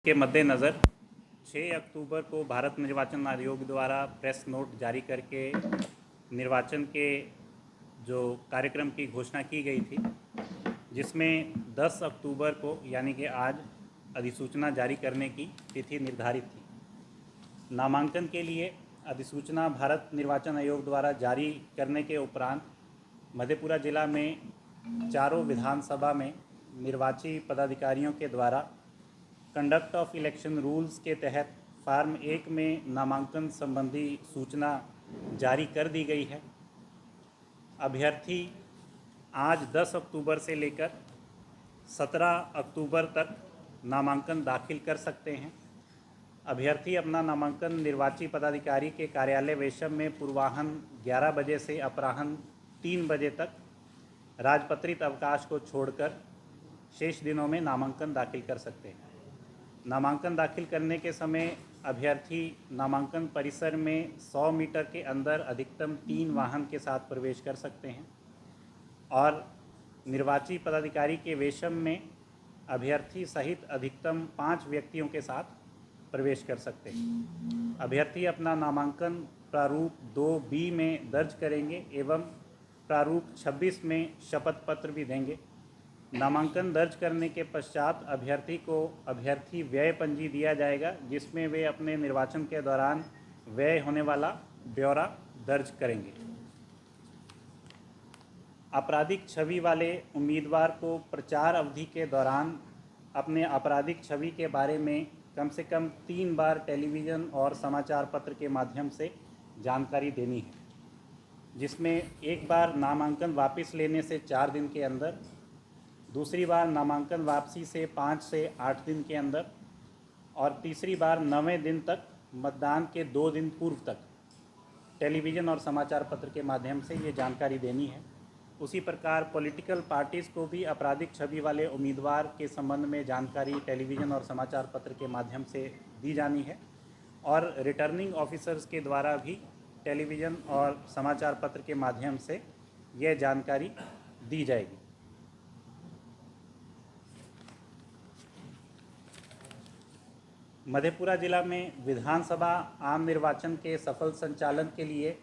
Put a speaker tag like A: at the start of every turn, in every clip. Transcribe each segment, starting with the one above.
A: के मद्देनज़र 6 अक्टूबर को भारत निर्वाचन आयोग द्वारा प्रेस नोट जारी करके निर्वाचन के जो कार्यक्रम की घोषणा की गई थी, जिसमें 10 अक्टूबर को यानी कि आज अधिसूचना जारी करने की तिथि निर्धारित थी। नामांकन के लिए अधिसूचना भारत निर्वाचन आयोग द्वारा जारी करने के उपरांत मधेपुरा जिला में चारों विधानसभा में निर्वाची पदाधिकारियों के द्वारा कंडक्ट ऑफ इलेक्शन रूल्स के तहत फार्म 1 में नामांकन संबंधी सूचना जारी कर दी गई है। अभ्यर्थी आज 10 अक्टूबर से लेकर 17 अक्टूबर तक नामांकन दाखिल कर सकते हैं। अभ्यर्थी अपना नामांकन निर्वाची पदाधिकारी के कार्यालय वेशम में पूर्वाह्न 11 बजे से अपराह्न 3 बजे तक राजपत्रित अवकाश को छोड़कर शेष दिनों में नामांकन दाखिल कर सकते हैं। नामांकन दाखिल करने के समय अभ्यर्थी नामांकन परिसर में 100 मीटर के अंदर अधिकतम 3 वाहन के साथ प्रवेश कर सकते हैं और निर्वाची पदाधिकारी के वेशम में अभ्यर्थी सहित अधिकतम 5 व्यक्तियों के साथ प्रवेश कर सकते हैं। अभ्यर्थी अपना नामांकन प्रारूप 2B में दर्ज करेंगे एवं प्रारूप 26 में शपथ पत्र भी देंगे। नामांकन दर्ज करने के पश्चात अभ्यर्थी को अभ्यर्थी व्यय पंजी दिया जाएगा, जिसमें वे अपने निर्वाचन के दौरान व्यय होने वाला ब्यौरा दर्ज करेंगे। आपराधिक छवि वाले उम्मीदवार को प्रचार अवधि के दौरान अपने आपराधिक छवि के बारे में कम से कम 3 बार टेलीविज़न और समाचार पत्र के माध्यम से जानकारी देनी है, जिसमें एक बार नामांकन वापस लेने से 4 दिन के अंदर, दूसरी बार नामांकन वापसी से 5 से 8 दिन के अंदर और तीसरी बार 9वें दिन तक मतदान के 2 दिन पूर्व तक टेलीविज़न और समाचार पत्र के माध्यम से ये जानकारी देनी है। उसी प्रकार पॉलिटिकल पार्टीज़ को भी आपराधिक छवि वाले उम्मीदवार के संबंध में जानकारी टेलीविज़न और समाचार पत्र के माध्यम से दी जानी है और रिटर्निंग ऑफिसर्स के द्वारा भी टेलीविज़न और समाचार पत्र के माध्यम से यह जानकारी दी जाएगी। मधेपुरा जिला में विधानसभा आम निर्वाचन के सफल संचालन के लिए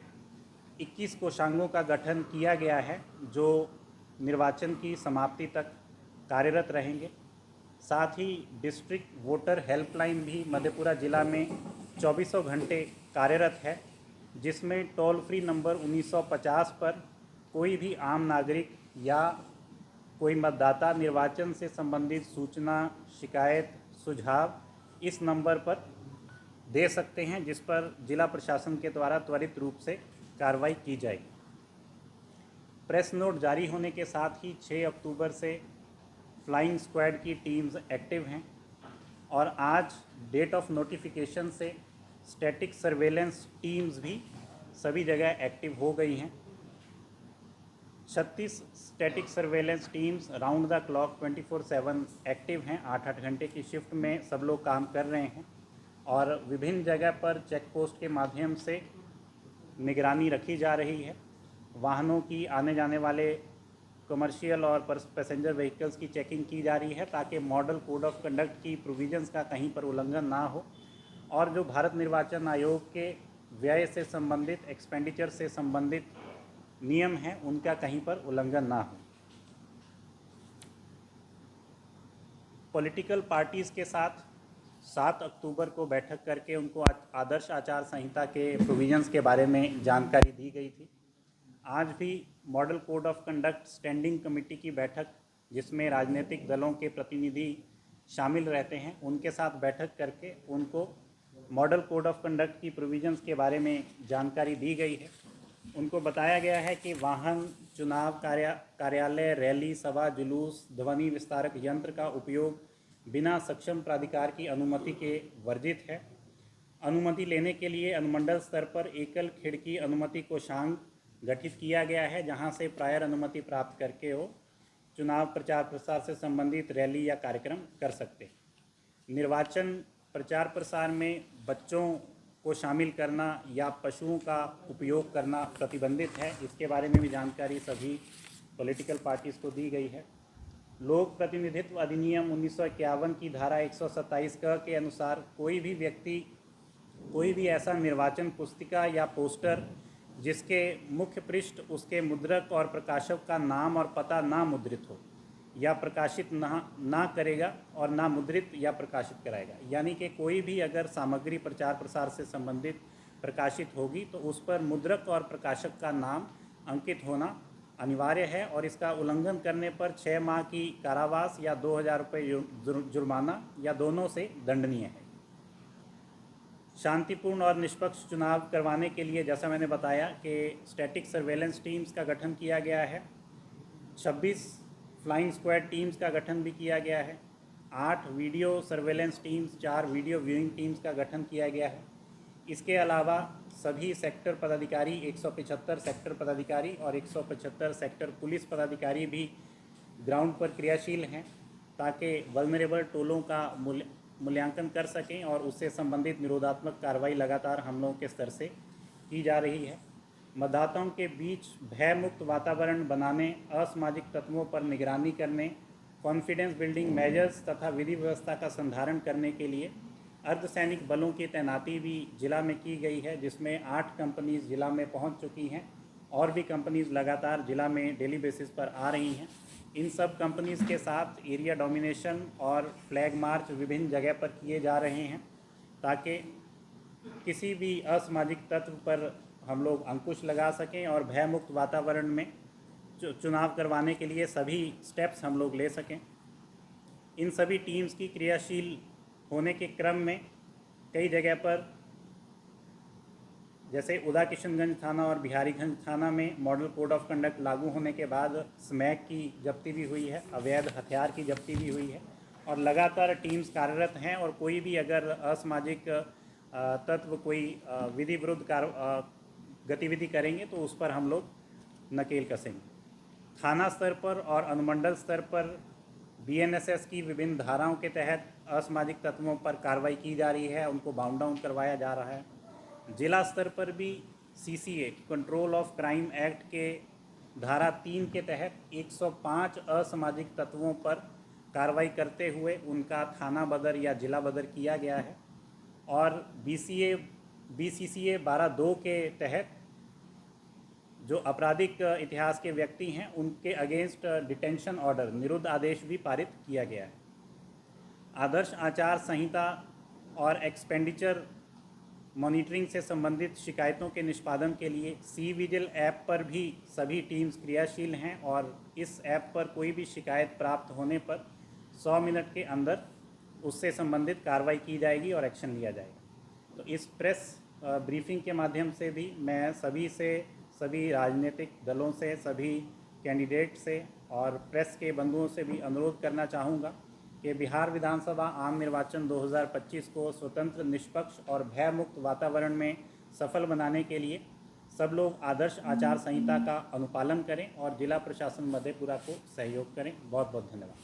A: 21 कोषांगों का गठन किया गया है, जो निर्वाचन की समाप्ति तक कार्यरत रहेंगे। साथ ही डिस्ट्रिक्ट वोटर हेल्पलाइन भी मधेपुरा जिला में 24 घंटे कार्यरत है, जिसमें टोल फ्री नंबर 1950 पर कोई भी आम नागरिक या कोई मतदाता निर्वाचन से संबंधित सूचना, शिकायत, सुझाव इस नंबर पर दे सकते हैं, जिस पर जिला प्रशासन के द्वारा त्वरित रूप से कार्रवाई की जाएगी। प्रेस नोट जारी होने के साथ ही 6 अक्टूबर से फ्लाइंग स्क्वाड की टीम्स एक्टिव हैं और आज डेट ऑफ नोटिफिकेशन से स्टैटिक सर्वेलेंस टीम्स भी सभी जगह एक्टिव हो गई हैं। 36 static surveillance teams round the clock 24/7 active हैं। 8-8 घंटे की शिफ्ट में सब लोग काम कर रहे हैं और विभिन्न जगह पर चेक पोस्ट के माध्यम से निगरानी रखी जा रही है। वाहनों की आने जाने वाले कमर्शियल और पैसेंजर व्हीकल्स की चेकिंग की जा रही है, ताकि मॉडल कोड ऑफ कंडक्ट की प्रोविजंस का कहीं पर उल्लंघन ना हो और जो भारत निर्वाचन आयोग के व्यय से संबंधित, एक्सपेंडिचर से संबंधित नियम हैं, उनका कहीं पर उल्लंघन ना हो। पॉलिटिकल पार्टीज़ के साथ 7 अक्टूबर को बैठक करके उनको आदर्श आचार संहिता के प्रोविजंस के बारे में जानकारी दी गई थी। आज भी model code of conduct standing committee की बैठक, जिसमें राजनीतिक दलों के प्रतिनिधि शामिल रहते हैं, उनके साथ बैठक करके उनको मॉडल कोड ऑफ कंडक्ट की प्रोविजंस के बारे में जानकारी दी गई है। उनको बताया गया है कि वाहन, चुनाव कार्यालय, रैली, सभा, जुलूस, ध्वनि विस्तारक यंत्र का उपयोग बिना सक्षम प्राधिकार की अनुमति के वर्जित है। अनुमति लेने के लिए अनुमंडल स्तर पर एकल खिड़की अनुमति कोषांग गठित किया गया है, जहां से प्रायर अनुमति प्राप्त करके वो चुनाव प्रचार प्रसार से संबंधित रैली या कार्यक्रम कर सकते हैं। निर्वाचन प्रचार प्रसार में बच्चों को शामिल करना या पशुओं का उपयोग करना प्रतिबंधित है। इसके बारे में भी जानकारी सभी पॉलिटिकल पार्टीज़ को दी गई है। लोक प्रतिनिधित्व अधिनियम 1951 की धारा 127 क के अनुसार कोई भी व्यक्ति कोई भी ऐसा निर्वाचन पुस्तिका या पोस्टर जिसके मुख्य पृष्ठ उसके मुद्रक और प्रकाशक का नाम और पता ना मुद्रित हो या प्रकाशित ना करेगा और ना मुद्रित या प्रकाशित कराएगा। यानी कि कोई भी अगर सामग्री प्रचार प्रसार से संबंधित प्रकाशित होगी तो उस पर मुद्रक और प्रकाशक का नाम अंकित होना अनिवार्य है और इसका उल्लंघन करने पर 6 माह की कारावास या 2000 रुपये जुर्माना या दोनों से दंडनीय है। शांतिपूर्ण और निष्पक्ष चुनाव करवाने के लिए जैसा मैंने बताया कि स्टैटिक सर्वेलेंस टीम्स का गठन किया गया है, 26 फ्लाइंग स्क्वाड टीम्स का गठन भी किया गया है, 8 video surveillance teams, 4 video viewing teams का गठन किया गया है। इसके अलावा सभी सेक्टर पदाधिकारी, 175 सेक्टर पदाधिकारी और 175 सेक्टर पुलिस पदाधिकारी भी ग्राउंड पर क्रियाशील हैं ताकि वल्नरेबल टोलों का मूल्यांकन कर सकें और उससे संबंधित निरोधात्मक कार्रवाई लगातार हम लोगों के स्तर से की जा रही है। मतदाताओं के बीच भयमुक्त वातावरण बनाने, असामाजिक तत्वों पर निगरानी करने, कॉन्फिडेंस बिल्डिंग मेजर्स तथा विधि व्यवस्था का संधारण करने के लिए अर्धसैनिक बलों की तैनाती भी जिला में की गई है, जिसमें 8 कंपनीज जिला में पहुंच चुकी हैं और भी कंपनीज लगातार जिला में डेली बेसिस पर आ रही हैं। इन सब कंपनीज के साथ एरिया डोमिनेशन और फ्लैग मार्च विभिन्न जगह पर किए जा रहे हैं ताकि किसी भी असामाजिक तत्व पर हम लोग अंकुश लगा सकें और भयमुक्त वातावरण में चुनाव करवाने के लिए सभी स्टेप्स हम लोग ले सकें। इन सभी टीम्स की क्रियाशील होने के क्रम में कई जगह पर जैसे उदा किशनगंज थाना और बिहारीगंज थाना में मॉडल कोड ऑफ कंडक्ट लागू होने के बाद स्मैक की जब्ती भी हुई है, अवैध हथियार की जब्ती भी हुई है और लगातार टीम्स कार्यरत हैं और कोई भी अगर असामाजिक तत्व कोई विधि विरुद्ध गतिविधि करेंगे तो उस पर हम लोग नकेल कसेंगे। थाना स्तर पर और अनुमंडल स्तर पर BNSS की विभिन्न धाराओं के तहत असामाजिक तत्वों पर कार्रवाई की जा रही है, उनको बाउंड डाउन करवाया जा रहा है। जिला स्तर पर भी CCA control of crime act के धारा 3 के तहत 105 असामाजिक तत्वों पर कार्रवाई करते हुए उनका थाना बदर या जिला बदर किया गया है और BCCA 12(2) के तहत जो आपराधिक इतिहास के व्यक्ति हैं उनके अगेंस्ट डिटेंशन ऑर्डर, निरुद्ध आदेश भी पारित किया गया है। आदर्श आचार संहिता और एक्सपेंडिचर मॉनिटरिंग से संबंधित शिकायतों के निष्पादन के लिए C-विजिल ऐप पर भी सभी टीम्स क्रियाशील हैं और इस ऐप पर कोई भी शिकायत प्राप्त होने पर 100 मिनट के अंदर उससे संबंधित कार्रवाई की जाएगी और एक्शन लिया जाएगा। तो इस प्रेस ब्रीफिंग के माध्यम से भी मैं सभी राजनीतिक दलों से, सभी कैंडिडेट से और प्रेस के बंधुओं से भी अनुरोध करना चाहूँगा कि बिहार विधानसभा आम निर्वाचन 2025 को स्वतंत्र, निष्पक्ष और भयमुक्त वातावरण में सफल बनाने के लिए सब लोग आदर्श आचार संहिता का अनुपालन करें और जिला प्रशासन मधेपुरा को सहयोग करें। बहुत बहुत धन्यवाद।